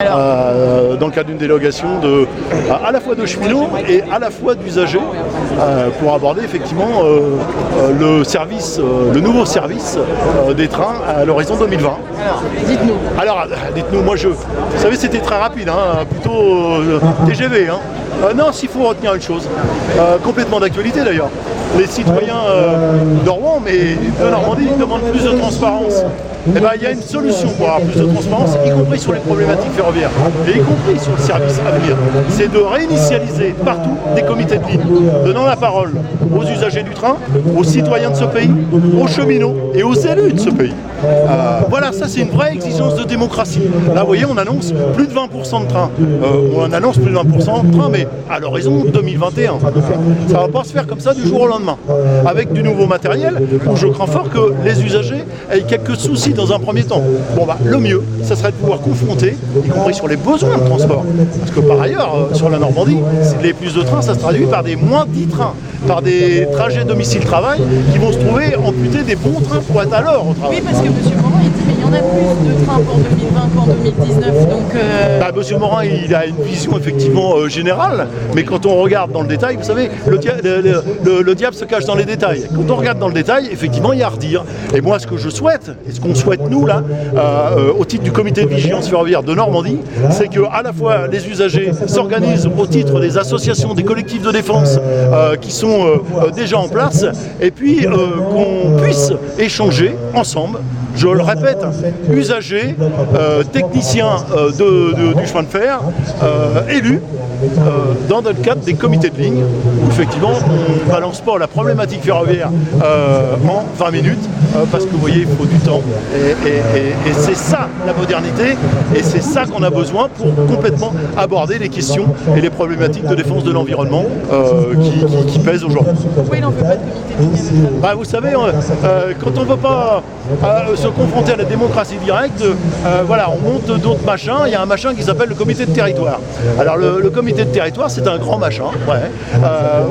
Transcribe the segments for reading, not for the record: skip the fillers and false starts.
Dans le cadre d'une délégation à la fois de cheminots et à la fois d'usagers pour aborder effectivement le nouveau service des trains à l'horizon 2020. Alors, dites-nous, vous savez, c'était très rapide, plutôt TGV. Non, s'il faut retenir une chose, complètement d'actualité d'ailleurs. Les citoyens de Rouen, mais de Normandie, demandent plus de transparence. Eh bien, il y a une solution pour avoir plus de transparence, y compris sur les problématiques ferroviaires, et y compris sur le service à venir. C'est de réinitialiser partout des comités de ligne, donnant la parole aux usagers du train, aux citoyens de ce pays, aux cheminots et aux élus de ce pays. Voilà, ça c'est une vraie exigence de démocratie. Là, vous voyez, on annonce plus de 20% de trains. On annonce plus de 20% de trains, mais à l'horizon 2021. Ça ne va pas se faire comme ça du jour au lendemain. Avec du nouveau matériel, où je crains fort que les usagers aient quelques soucis dans un premier temps. Bon, le mieux, ça serait de pouvoir confronter, y compris sur les besoins de transport. Parce que par ailleurs, sur la Normandie, les plus de trains, ça se traduit par des moins 10 trains, par des trajets domicile-travail qui vont se trouver amputés des bons trains pour être à l'heure au travail. Oui, parce que M. Morin, il dit mais il y en a plus de trains pour 2020 qu'en 2019. Donc M. Morin, il a une vision effectivement générale, mais quand on regarde dans le détail, vous savez, le diable se cache dans les détails. Quand on regarde dans le détail, effectivement, il y a à redire. Et moi, ce que je souhaite, et ce qu'on souhaite nous, là, au titre du comité de vigilance ferroviaire de Normandie, c'est que à la fois les usagers s'organisent au titre des associations, des collectifs de défense qui sont déjà en place, et puis qu'on puisse échanger ensemble. Je le répète, usagers, techniciens du chemin de fer, élus, dans le cadre des comités de ligne, où effectivement on ne balance pas la problématique ferroviaire en 20 minutes, parce que vous voyez, il faut du temps. Et c'est ça la modernité, et c'est ça qu'on a besoin pour complètement aborder les questions et les problématiques de défense de l'environnement qui pèsent aujourd'hui. Pourquoi il n'en veut pas de comité de ligne? Vous savez, quand on ne veut pas se confronter à la démocratie directe, voilà, on monte d'autres machins. Il y a un machin qui s'appelle le comité de territoire. Alors le comité de territoire, c'est un grand machin,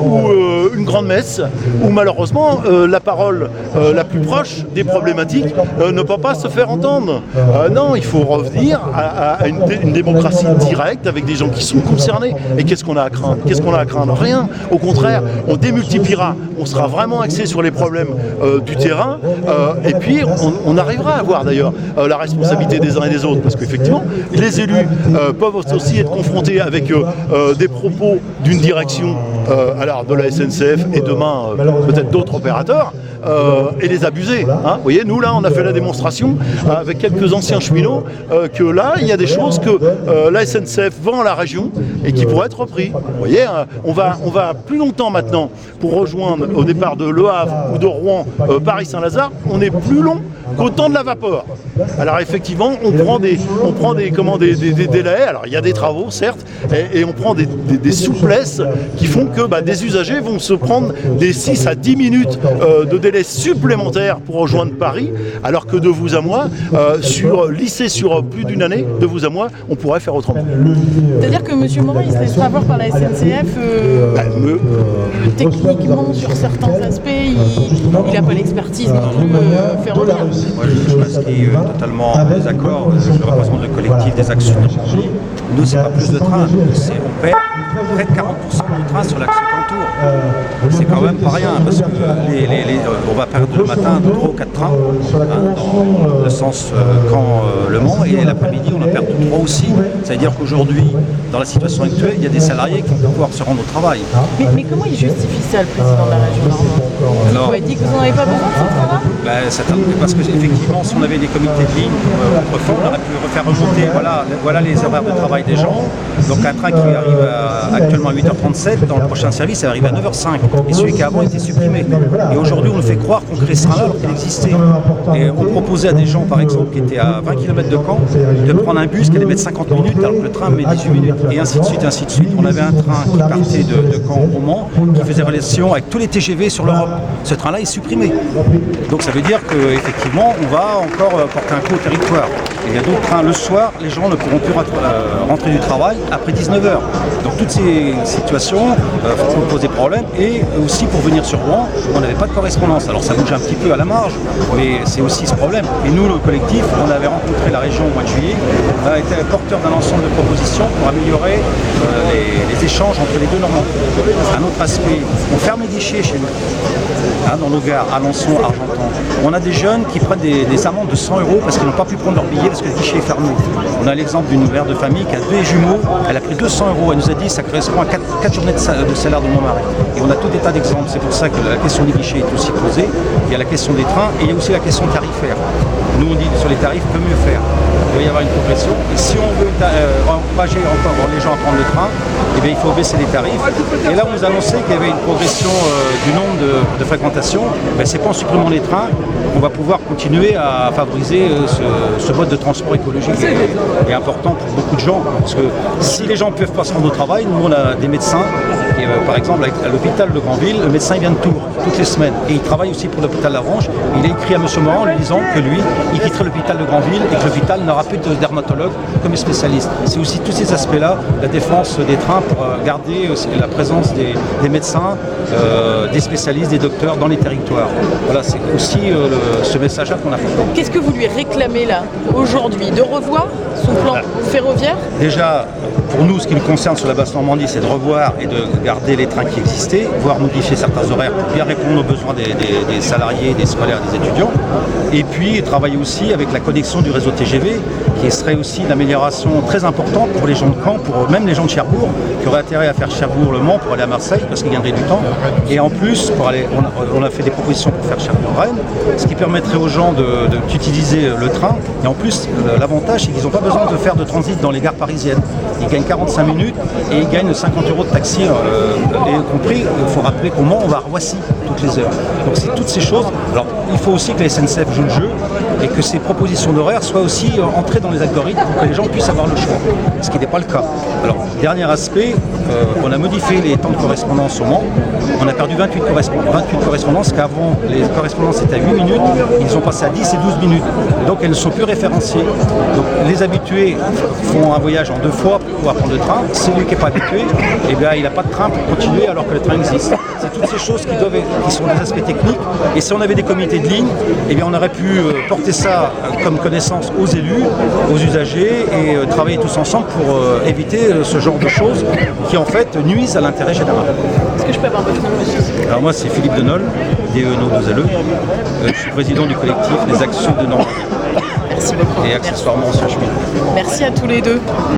ou une grande messe, où malheureusement la parole la plus proche des problématiques ne peut pas se faire entendre. Non, il faut revenir à une démocratie directe avec des gens qui sont concernés. Et qu'est-ce qu'on a à craindre? Qu'est-ce qu'on a à craindre? Rien. Au contraire, on démultipliera. On sera vraiment axé sur les problèmes du terrain. Et puis, on arrivera à avoir d'ailleurs la responsabilité des uns et des autres. Parce qu'effectivement, les élus peuvent aussi être confrontés avec des propos d'une direction, alors de la SNCF et demain peut-être d'autres opérateurs, et les abuser. Vous voyez, nous là, on a fait la démonstration avec quelques anciens cheminots que là, il y a des choses que la SNCF vend à la région et qui pourraient être repris. Vous voyez, on va plus longtemps maintenant pour rejoindre au départ de Le Havre ou de Rouen, Paris-Saint-Lazare, on est plus long qu'au temps de la vapeur. Alors effectivement, on prend des délais, alors il y a des travaux certes, et on prend des souplesses qui font que des usagers vont se prendre des 6 à 10 minutes de délai supplémentaires pour rejoindre Paris, alors que de vous à moi, lissé sur plus d'une année, de vous à moi, on pourrait faire autrement. C'est-à-dire que M. Morin, il se laissera voir par la SNCF techniquement sur certains aspects, il n'a pas l'expertise non plus ferroviaire. Moi, je m'inscris totalement en désaccord. Je représente le collectif des actions de Normandie. Nous, c'est pas plus de trains, on perd près de 40% de trains sur l'axe Contour. C'est quand même pas rien, parce que on va perdre le matin 3 ou 4 trains dans le sens Caen-Le Mans, et l'après-midi, on en perd 3 aussi. C'est-à-dire qu'aujourd'hui, dans la situation actuelle, il y a des salariés qui vont pouvoir se rendre au travail. Mais comment il justifie ça, le président de la région normande? Il dit que vous n'en avez pas besoin de ce train-là? Parce qu'effectivement, si on avait des comités de ligne, autrefois, on aurait pu refaire remonter voilà les horaires de travail des gens. Donc un train qui arrive actuellement à 8h37, dans le prochain service, ça va arriver à 9h05. Et celui qui avant était supprimé. Et aujourd'hui, on nous fait croire qu'on crée ce train-là alors qu'il existait. Et on proposait à des gens, par exemple, qui étaient à 20 km de Caen, de prendre un bus qui allait mettre 50 minutes alors que le train met 18 minutes. Et ainsi de suite, ainsi de suite. On avait un train qui partait de Caen au Mans, qui faisait relation avec tous les TGV sur l'Europe. Ce train-là est supprimé. Donc ça veut dire qu'effectivement, on va encore porter un coup au territoire. Et il y a d'autres trains le soir, les gens ne pourront plus rentrer du travail après 19h. Donc toutes ces situations vont poser problème, et aussi pour venir sur Rouen, on n'avait pas de correspondance. Alors ça bouge un petit peu à la marge, mais c'est aussi ce problème. Et nous, le collectif, on avait rencontré la région au mois de juillet, on a été porteur d'un ensemble ensemble de propositions pour améliorer les échanges entre les deux Normands. Un autre aspect, on ferme les guichets chez nous, dans nos gares, Alençon, Argentan. On a des jeunes qui prennent des amendes de 100 € parce qu'ils n'ont pas pu prendre leur billet parce que le guichet est fermé. On a l'exemple d'une mère de famille qui a 2 jumeaux, elle a pris 200 €, elle nous a dit que ça correspond à 4 journées de salaire de mon mari. Et on a tout des tas d'exemples, c'est pour ça que la question des guichets est aussi posée. Il y a la question des trains et il y a aussi la question tarifaire. Nous on dit sur les tarifs, peut mieux faire. Il doit y avoir une progression. Et si on veut encourager encore les gens à prendre le train, eh bien, il faut baisser les tarifs. Et là, on nous annonçait qu'il y avait une progression du nombre de fréquentations. Ben, c'est pas en supprimant les trains qu'on va pouvoir continuer à favoriser ce mode de transport écologique est important pour beaucoup de gens. Parce que si les gens ne peuvent pas se rendre au travail, nous on a des médecins. Et, par exemple, à l'hôpital de Granville, le médecin il vient de Tours toutes les semaines. Et il travaille aussi pour l'hôpital Lagrange. Il a écrit à M. Morand en lui disant que lui, il quitterait l'hôpital de Granville et que l'hôpital n'aura plus de dermatologue comme spécialiste. C'est aussi tous ces aspects-là, la défense des trains pour garder la présence des médecins, des spécialistes, des docteurs dans les territoires. Voilà, c'est aussi ce message-là qu'on a fait. Qu'est-ce que vous lui réclamez là, aujourd'hui? De revoir son plan ferroviaire? Déjà, pour nous, ce qui nous concerne sur la Basse-Normandie, c'est de revoir et de garder les trains qui existaient, voire modifier certains horaires pour bien répondre aux besoins des salariés, des scolaires, des étudiants. Et puis, travailler aussi avec la connexion du réseau TGV, qui serait aussi une amélioration très importante pour les gens de Caen, pour même les gens de Cherbourg, qui auraient intérêt à faire Cherbourg-Le Mans pour aller à Marseille, parce qu'ils gagneraient du temps. Et en plus, on a fait des propositions pour faire Cherbourg-Rennes, ce qui permettrait aux gens d'utiliser le train. Et en plus, l'avantage, c'est qu'ils n'ont pas besoin de faire de transit dans les gares parisiennes. Ils gagnent 45 minutes et ils gagnent 50 € de taxi. Et compris, il faut rappeler qu'au Mans, on va à Roissy toutes les heures. Donc c'est toutes ces choses. Alors, il faut aussi que la SNCF joue le jeu et que ces propositions d'horaire soient aussi entrées dans les algorithmes pour que les gens puissent avoir le choix, ce qui n'est pas le cas. Alors, dernier aspect, on a modifié les temps de correspondance au Mans. On a perdu 28 correspondances, qu'avant les correspondances étaient à 8 minutes, ils ont passé à 10 et 12 minutes. Donc elles ne sont plus référenciées. Donc les habitués font un voyage en 2 fois pour pouvoir prendre le train. Celui qui n'est pas habitué, eh bien, il n'a pas de train pour continuer alors que le train existe. C'est toutes ces choses qui sont des aspects techniques. Et si on avait des comités de ligne, eh bien, on aurait pu porter ça comme connaissance aux élus, aux usagers et travailler tous ensemble pour éviter ce genre de choses qui en fait nuisent à l'intérêt général. Est-ce que je peux avoir votre nom, monsieur? Alors moi c'est Philippe Denol, DENO2LE. Je suis président du collectif des Actions de Normandie. Merci beaucoup. Et accessoirement ancien chemin. Merci à tous les deux.